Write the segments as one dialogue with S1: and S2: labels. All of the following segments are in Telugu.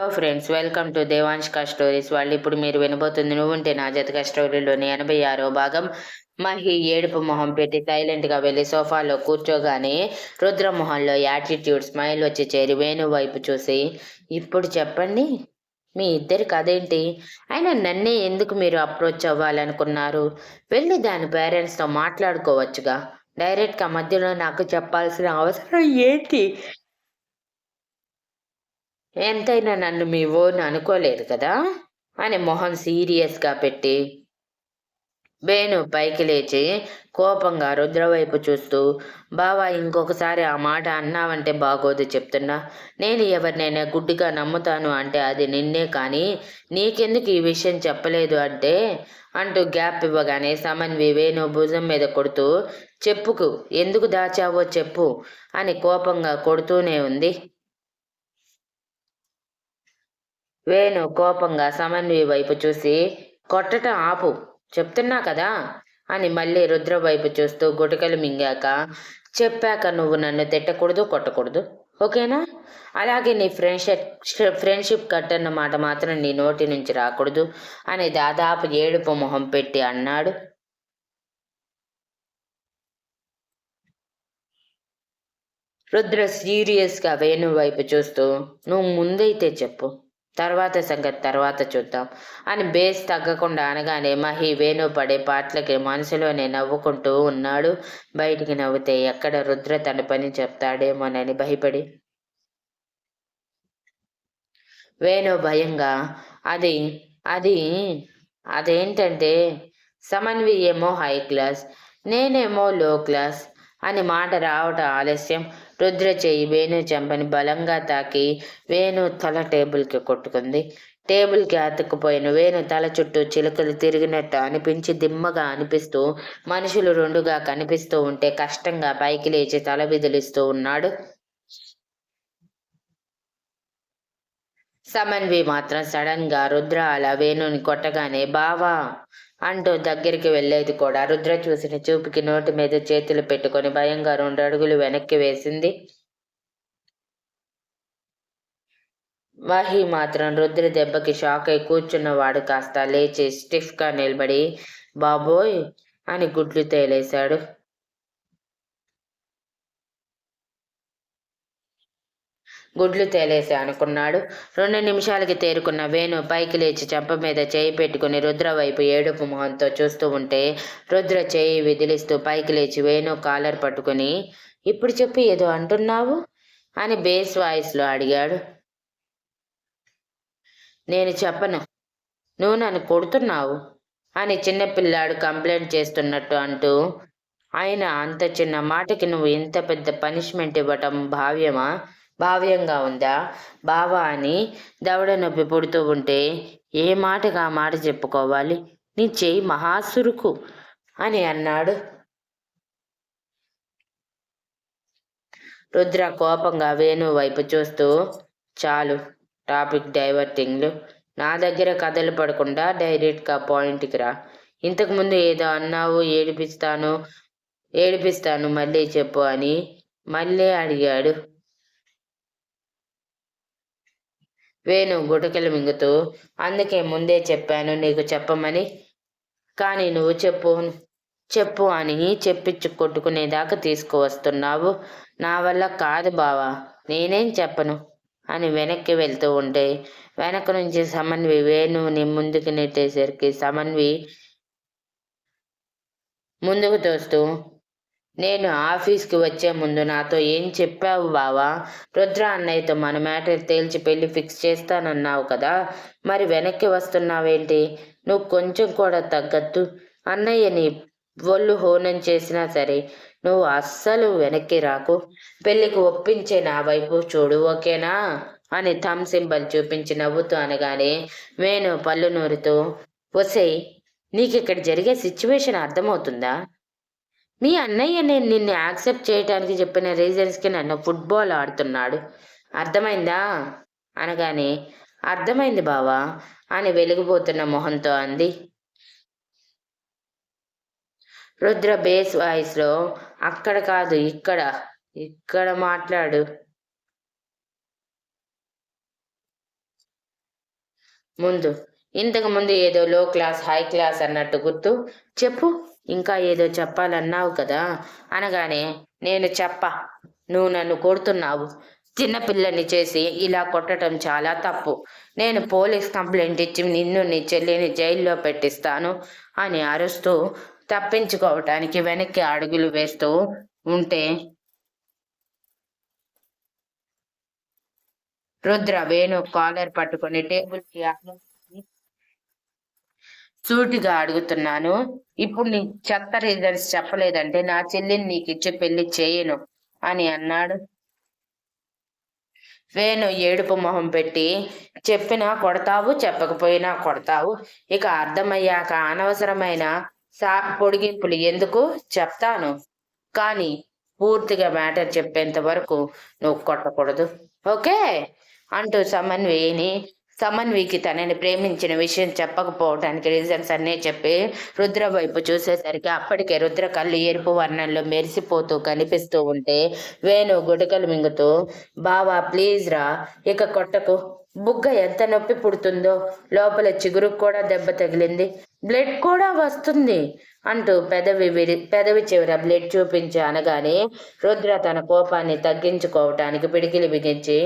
S1: హలో ఫ్రెండ్స్, వెల్కమ్ టు దేవాంష్క స్టోరీస్. వాళ్ళు ఇప్పుడు మీరు వినబోతుంది నువ్వుంటే నా జతక స్టోరీలోని 86వ భాగం. మహి ఏడుపు మొహం పెట్టి సైలెంట్ గా వెళ్లి సోఫాలో కూర్చోగానే రుద్రమొహంలో యాటిట్యూడ్ స్మైల్ వచ్చి చేరి వేణు వైపు చూసి, ఇప్పుడు చెప్పండి, మీ ఇద్దరి కథేంటి? అయినా నన్నే ఎందుకు మీరు అప్రోచ్ అవ్వాలనుకున్నారు? వెళ్ళి దాని పేరెంట్స్తో మాట్లాడుకోవచ్చుగా. డైరెక్ట్గా మధ్యలో నాకు చెప్పాల్సిన అవసరం ఏంటి? ఎంతైనా నన్ను మీ ఓన్ అనుకోలేదు కదా అని మొహం సీరియస్గా పెట్టి వేణు పైకి లేచి కోపంగా రుద్ర వైపు చూస్తూ, బావా, ఇంకొకసారి ఆ మాట అన్నావంటే బాగోదు చెప్తున్నా. నేను ఎవరినైనా గుడ్డిగా నమ్ముతాను అంటే అది నిన్నే, కానీ నీకెందుకు ఈ విషయం చెప్పలేదు అంటే అంటూ గ్యాప్ ఇవ్వగానే సమన్వి వేణు భుజం మీద కొడుతూ, చెప్పుకు, ఎందుకు దాచావో చెప్పు అని కోపంగా కొడుతూనే ఉంది. వేణు కోపంగా సమన్వి వైపు చూసి, కొట్టటం ఆపు, చెప్తున్నా కదా అని మళ్ళీ రుద్ర వైపు చూస్తూ గుటకలు మింగాక, చెప్పాక నువ్వు నన్ను తిట్టకూడదు, కొట్టకూడదు, ఓకేనా? అలాగే నీ ఫ్రెండ్షిప్ కట్ అన్న మాట మాత్రం నీ నోటి నుంచి రాకూడదు అని దాదాపు ఏడుపు మొహం పెట్టి అన్నాడు. రుద్ర సీరియస్గా వేణు వైపు చూస్తూ, నువ్వు ముందైతే చెప్పు, తర్వాత సంగతి తర్వాత చూద్దాం అని బేస్ తగ్గకుండా అనగానే మహి వేణు పడే పాటలకి మనసులోనే నవ్వుకుంటూ ఉన్నాడు. బయటికి నవ్వుతే ఎక్కడ రుద్ర తన పని చెప్తాడేమోనని భయపడి. వేణు భయంగా, అది అది అదేంటంటే, సమన్వి ఏమో హై క్లాస్, నేనేమో లో క్లాస్ అని మాట రావటం ఆలస్యం. రుద్ర చెయ్యి వేణు చెంపని బలంగా తాకి వేణు తల టేబుల్కి కొట్టుకుంది. టేబుల్కి అతుక్కుపోయిన వేణు తల చుట్టూ చిలుకలు తిరిగినట్టు అనిపించి దిమ్మగా అనిపిస్తూ, మనుషులు రెండుగా కనిపిస్తూ ఉంటే కష్టంగా పైకి లేచి తల విదిలిస్తూ ఉన్నాడు. సమన్వి మాత్రం సడన్ గా రుద్ర అలా వేణుని కొట్టగానే బావా అంటూ దగ్గరికి వెళ్లేది కూడా రుద్ర చూసిన చూపుకి నోటి మీద చేతులు పెట్టుకొని భయంగా 2 అడుగులు వెనక్కి వేసింది. మహి మాత్రం రుద్ర దెబ్బకి షాక్ అయి కూర్చున్నవాడు కాస్త లేచి స్టిఫ్ గా నిలబడి, బాబోయ్ అని గుడ్లు తేలేశాడు. గుడ్లు తేలేసి అనుకున్నాడు. 2 నిమిషాలకి తేరుకున్న వేణు పైకి లేచి చెంప మీద చేయి పెట్టుకుని రుద్ర వైపు ఏడుపు మొహంతో చూస్తూ ఉంటే రుద్ర చేయి విదిలిస్తూ పైకి లేచి వేణు కాలర్ పట్టుకుని, ఇప్పుడు చెప్పి ఏదో అంటున్నావు అని బేస్ వాయిస్లో అడిగాడు. నేను చెప్పను, నువ్వు నన్ను కొడుతున్నావు అని చిన్నపిల్లాడు కంప్లైంట్ చేస్తున్నట్టు అంటూ, అయినా అంత చిన్న మాటకి నువ్వు ఇంత పెద్ద పనిష్మెంట్ ఇవ్వటం భావ్యంగా ఉందా బావా అని దవడ నొప్పి పుడుతూ ఉంటే ఏ మాటగా ఆ మాట చెప్పుకోవాలి, నీ చెయ్యి మహాసురుకు అని అన్నాడు. రుద్ర కోపంగా వేణు వైపు చూస్తూ, చాలు టాపిక్ డైవర్టింగ్లు, నా దగ్గర కథలు పడకుండా డైరెక్ట్గా పాయింట్కి రా. ఇంతకుముందు ఏదో అన్నావు, ఏడిపిస్తాను మళ్ళీ చెప్పు అని మళ్ళీ అడిగాడు. వేణు గుటకలు మింగుతూ, అందుకే ముందే చెప్పాను నీకు చెప్పమని, కానీ నువ్వు చెప్పు అని చెప్పించు కొట్టుకునేదాకా తీసుకువస్తున్నావు. నా వల్ల కాదు బావా, నేనేం చెప్పను అని వెనక్కి వెళ్తూ ఉంటే వెనక నుంచి సమన్వి వేణుని ముందుకు నెట్టేసరికి సమన్వి ముందుకు తోస్తూ, నేను ఆఫీస్కి వచ్చే ముందు నాతో ఏం చెప్పావు బావా? రుద్ర అన్నయ్యతో మన మ్యాటర్ తేల్చి పెళ్లి ఫిక్స్ చేస్తానన్నావు కదా, మరి వెనక్కి వస్తున్నావేంటి? నువ్వు కొంచెం కూడా తగ్గద్దు. అన్నయ్యని ఒళ్ళు హోనం చేసినా సరే నువ్వు అస్సలు వెనక్కి రాకు. పెళ్లికి ఒప్పించే నా వైపు చూడు, ఓకేనా అని థమ్ సింబల్ చూపించి నవ్వుతూ అనగానే వేణు పళ్ళు నూరుతూ, ఒసేయ్, నీకు ఇక్కడ జరిగే సిచ్యువేషన్ అర్థమవుతుందా? మీ అన్నయ్య నేను నిన్ను యాక్సెప్ట్ చేయటానికి చెప్పిన రీజన్స్కి నన్ను ఫుట్బాల్ ఆడుతున్నాడు, అర్థమైందా అనగానే అర్థమైంది బావా అని వెలిగిపోతున్న మొహంతో అంది. రుద్ర బేస్ వాయిస్లో, అక్కడ కాదు ఇక్కడ మాట్లాడు. ముందు ఇంతకు ముందు ఏదో లో క్లాస్ హై క్లాస్ అన్నట్టు గుర్తు. చెప్పు, ఇంకా ఏదో చెప్పాలన్నావు కదా అనగానే, నేను నువ్వు నన్ను కొడుతున్నావు. చిన్నపిల్లని చేసి ఇలా కొట్టడం చాలా తప్పు. నేను పోలీస్ కంప్లైంట్ ఇచ్చి నిన్ను నీ చెల్లిని జైల్లో పెట్టిస్తాను అని అరుస్తూ తప్పించుకోవటానికి వెనక్కి అడుగులు వేస్తూ ఉంటే రుద్ర వేణు కాలర్ పట్టుకొని టేబుల్కి సూటిగా అడుగుతున్నాను. ఇప్పుడు నీ చెత్త రీజన్స్ చెప్పలేదంటే నా చెల్లిని నీకిచ్చి పెళ్లి చేయను అని అన్నాడు. వేణు ఏడుపు మొహం పెట్టి, చెప్పినా కొడతావు, చెప్పకపోయినా కొడతావు. ఇక అర్థమయ్యాక అనవసరమైన పొడిగింపులు ఎందుకు? చెప్తాను, కానీ పూర్తిగా మ్యాటర్ చెప్పేంత వరకు నువ్వు కొట్టకూడదు, ఓకే అంటూ సమన్వికి తనని ప్రేమించిన విషయం చెప్పకపోవటానికి రీజన్స్ అన్నీ చెప్పి రుద్ర వైపు చూసేసరికి అప్పటికే రుద్ర కళ్ళు ఎరుపు వర్ణంలో మెరిసిపోతూ కనిపిస్తూ ఉంటే వేణు గుడకలు మింగుతూ, బావా ప్లీజ్ రా, ఇక కొట్టకు. బుగ్గ ఎంత నొప్పి పుడుతుందో, లోపల చిగురుకు కూడా దెబ్బ తగిలింది, బ్లడ్ కూడా వస్తుంది అంటూ పెదవి చివర బ్లడ్ చూపించి అనగానే రుద్ర తన కోపాన్ని తగ్గించుకోవటానికి పిడికిలి బిగించి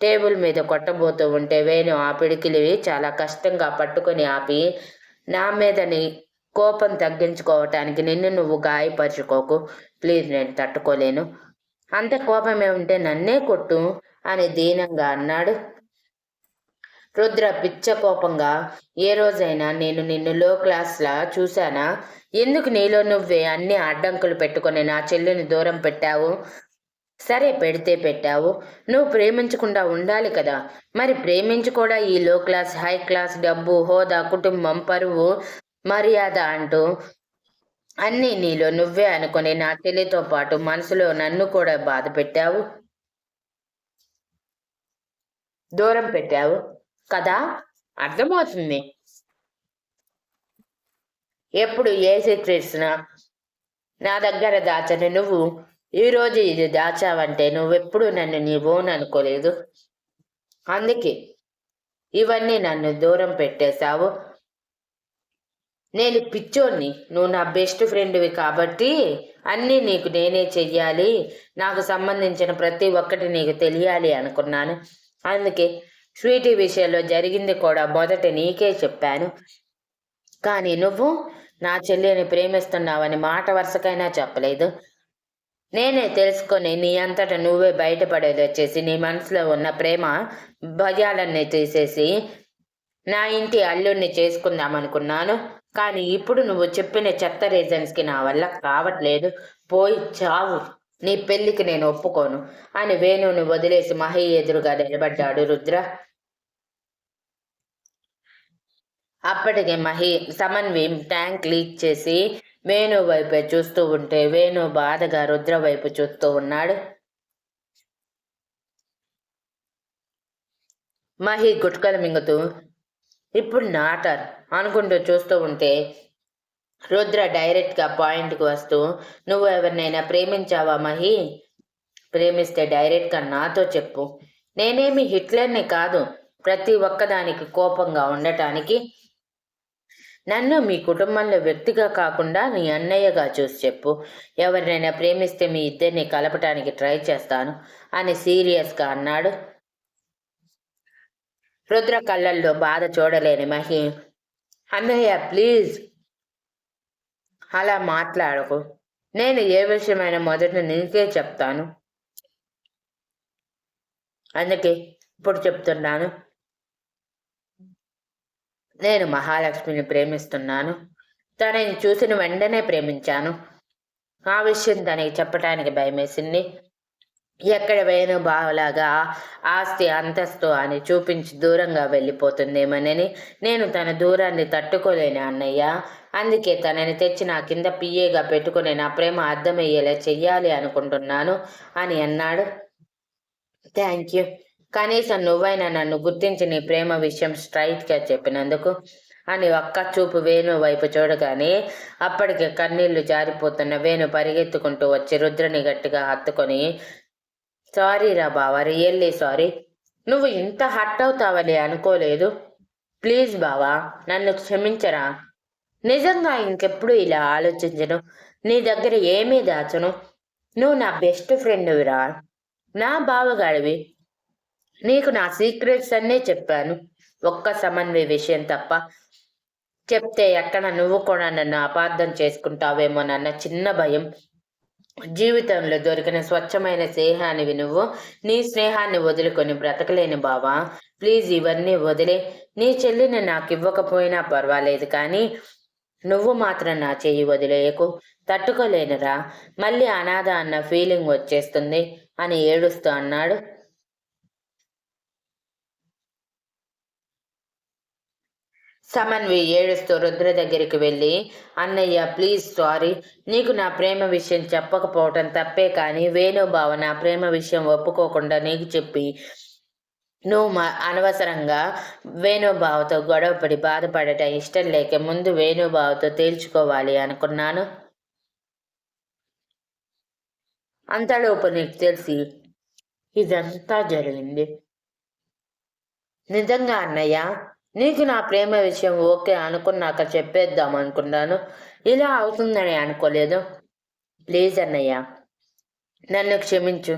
S1: టేబుల్ మీద కొట్టబోతూ ఉంటే వేణు ఆ పిడికిలి చాలా కష్టంగా పట్టుకొని ఆపి, నా మీదని కోపం తగ్గించుకోవటానికి నిన్ను నువ్వు గాయపరుచుకోకు ప్లీజ్, నేను తట్టుకోలేను. అంత కోపమే ఉంటే నన్నే కొట్టు అని దీనంగా అన్నాడు. రుద్ర పిచ్చ కోపంగా, ఏ రోజైనా నేను నిన్ను లో క్లాస్లా చూశానా? ఎందుకు నీలో నువ్వే అన్ని అడ్డంకులు పెట్టుకొని నా చెల్లిని దూరం పెట్టావు? సరే పెడితే పెట్టావు, నువ్వు ప్రేమించకుండా ఉండాలి కదా, మరి ప్రేమించి కూడా ఈ లో క్లాస్ హై క్లాస్ డబ్బు హోదా కుటుంబం పరువు మర్యాద అంటూ అన్నీ నీలో నువ్వే అనుకుని నా చెల్లితో పాటు మనసులో నన్ను కూడా బాధ పెట్టావు, దూరం పెట్టావు కదా. అర్థమవుతుంది ఎప్పుడు ఏ సీక్రెట్స్ నా దగ్గర దాచని నువ్వు ఈరోజు ఇది దాచావంటే నువ్వెప్పుడు నన్ను నీ ఓన్ అనుకోలేదు, అందుకే ఇవన్నీ నన్ను దూరం పెట్టేశావు. నేను పిచ్చోన్ని, నువ్వు నా బెస్ట్ ఫ్రెండ్వి కాబట్టి అన్నీ నీకు నేనే చెయ్యాలి, నాకు సంబంధించిన ప్రతి ఒక్కటి నీకు తెలియాలి అనుకున్నాను. అందుకే స్వీటీ విషయంలో జరిగింది కూడా మొదట నీకే చెప్పాను. కానీ నువ్వు నా చెల్లిని ప్రేమిస్తున్నావని మాట వరుసకైనా చెప్పలేదు. నేనే తెలుసుకొని నీ అంతట నువ్వే బయటపడేది వచ్చేసి నీ మనసులో ఉన్న ప్రేమ భయాలన్నీ తీసేసి నా ఇంటి అల్లుడిని చేసుకుందామనుకున్నాను. కానీ ఇప్పుడు నువ్వు చెప్పిన చెత్త రీజన్స్కి నా వల్ల కావట్లేదు, పోయి చావు, నీ పెళ్లికి నేను ఒప్పుకోను అని వేణుని వదిలేసి మహి ఎదురుగా నిలబడ్డాడు రుద్ర. అప్పటికే సమన్వి ట్యాంక్ లీక్ చేసి వేణు వైపే చూస్తూ ఉంటే వేణు బాధగా రుద్ర వైపు చూస్తూ ఉన్నాడు. మహి గుట్కలు మింగుతూ ఇప్పుడు నాటర్ అనుకుంటూ చూస్తూ ఉంటే రుద్ర డైరెక్ట్గా పాయింట్కి వస్తూ, నువ్వు ఎవరినైనా ప్రేమించావా మహి? ప్రేమిస్తే డైరెక్ట్గా నాతో చెప్పు, నేనేమి హిట్లర్ని కాదు ప్రతి ఒక్కదానికి కోపంగా ఉండటానికి. నన్ను మీ కుటుంబంలో వ్యక్తిగా కాకుండా నీ అన్నయ్యగా చూసి చెప్పు, ఎవరినైనా ప్రేమిస్తే మీ ఇద్దరిని కలపటానికి ట్రై చేస్తాను అని సీరియస్గా అన్నాడు. రుద్ర కళ్ళల్లో బాధ చూడలేని మహి, అన్నయ్య ప్లీజ్ అలా మాట్లాడకు, నేను ఏ విషయమైనా మొదట నీకే చెప్తాను, అందుకే ఇప్పుడు చెప్తున్నాను. నేను మహాలక్ష్మిని ప్రేమిస్తున్నాను, తనని చూసిన వెంటనే ప్రేమించాను. ఆ విషయం తనకి చెప్పడానికి భయమేసింది. ఎక్కడ వేణు బావలాగా ఆస్తి అంతస్తు అని చూపించి దూరంగా వెళ్ళిపోతుందేమోనని నేను తన దూరాన్ని తట్టుకోలేను అన్నయ్య, అందుకే తనని తెచ్చి నా కింద పిఏగా పెట్టుకుని నా ప్రేమ అర్థమయ్యేలా చెయ్యాలి అనుకుంటున్నాను అని అన్నాడు. థ్యాంక్ యూ, కనీసం నువ్వైనా నన్ను గుర్తించి నీ ప్రేమ విషయం స్ట్రైట్గా చెప్పినందుకు అని ఒక్క చూపు వేణు వైపు చూడగానే అప్పటికే కన్నీళ్లు జారిపోతున్న వేణు పరిగెత్తుకుంటూ వచ్చి రుద్రని గట్టిగా హత్తుకొని, సారీ రా బావా, రియల్లీ సారీ, నువ్వు ఇంత హర్ట్ అవుతావని అనుకోలేదు, ప్లీజ్ బావా, నన్ను క్షమించరా. నిజంగా ఇంకెప్పుడు ఇలా ఆలోచించను. నీ దగ్గర ఏమీ దాచను. నువ్వు నా బెస్ట్ ఫ్రెండ్విరా, నా బావగాడివి. నీకు నా సీక్రెట్స్ అన్నీ చెప్పాను. ఒక్క సమన్వయ విషయం తప్ప. చెప్తే ఎక్కడ నువ్వు కూడా నన్ను అపార్థం చేసుకుంటావేమోనన్న చిన్న భయం. జీవితంలో దొరికిన స్వచ్ఛమైన స్నేహానివి నువ్వు. నీ స్నేహాన్ని వదులుకొని బ్రతకలేను బావా. ప్లీజ్ ఇవన్నీ వదిలే. నీ చెల్లిని నాకు ఇవ్వకపోయినా పర్వాలేదు, కానీ నువ్వు మాత్రం నా చెయ్యి వదిలేయకు. తట్టుకోలేనురా. మళ్ళీ అనాథ అన్న ఫీలింగ్ వచ్చేస్తుంది అని ఏడుస్తూ అన్నాడు. సమన్వి ఏడుస్తూ రుద్ర దగ్గరికి వెళ్ళి, అన్నయ్య ప్లీజ్ సారీ. నీకు నా ప్రేమ విషయం చెప్పకపోవటం తప్పే, కానీ వేణుబావ నా ప్రేమ విషయం ఒప్పుకోకుండా నీకు చెప్పి నువ్వు అనవసరంగా వేణుబావతో గొడవపడి బాధపడటం ఇష్టం లేక ముందు వేణుబావతో తేల్చుకోవాలి అనుకున్నాను. అంతలోపు నీకు తెలిసి ఇదంతా జరిగింది. నిజంగా అన్నయ్య, నీకు నా ప్రేమ విషయం ఓకే అనుకున్నాక చెప్పేద్దాం అనుకున్నాను. ఇలా అవుతుందని అనుకోలేదు. ప్లీజ్ అన్నయ్య, నన్ను క్షమించు.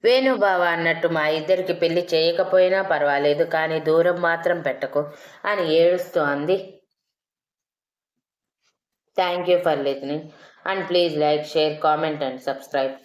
S1: వేణుబావ అన్నట్టు మా ఇద్దరికి పెళ్లి చేయకపోయినా పర్వాలేదు, కానీ దూరం మాత్రం పెట్టకు అని ఏడుస్తూ అంది. Thank you for listening and please like, share, comment and subscribe.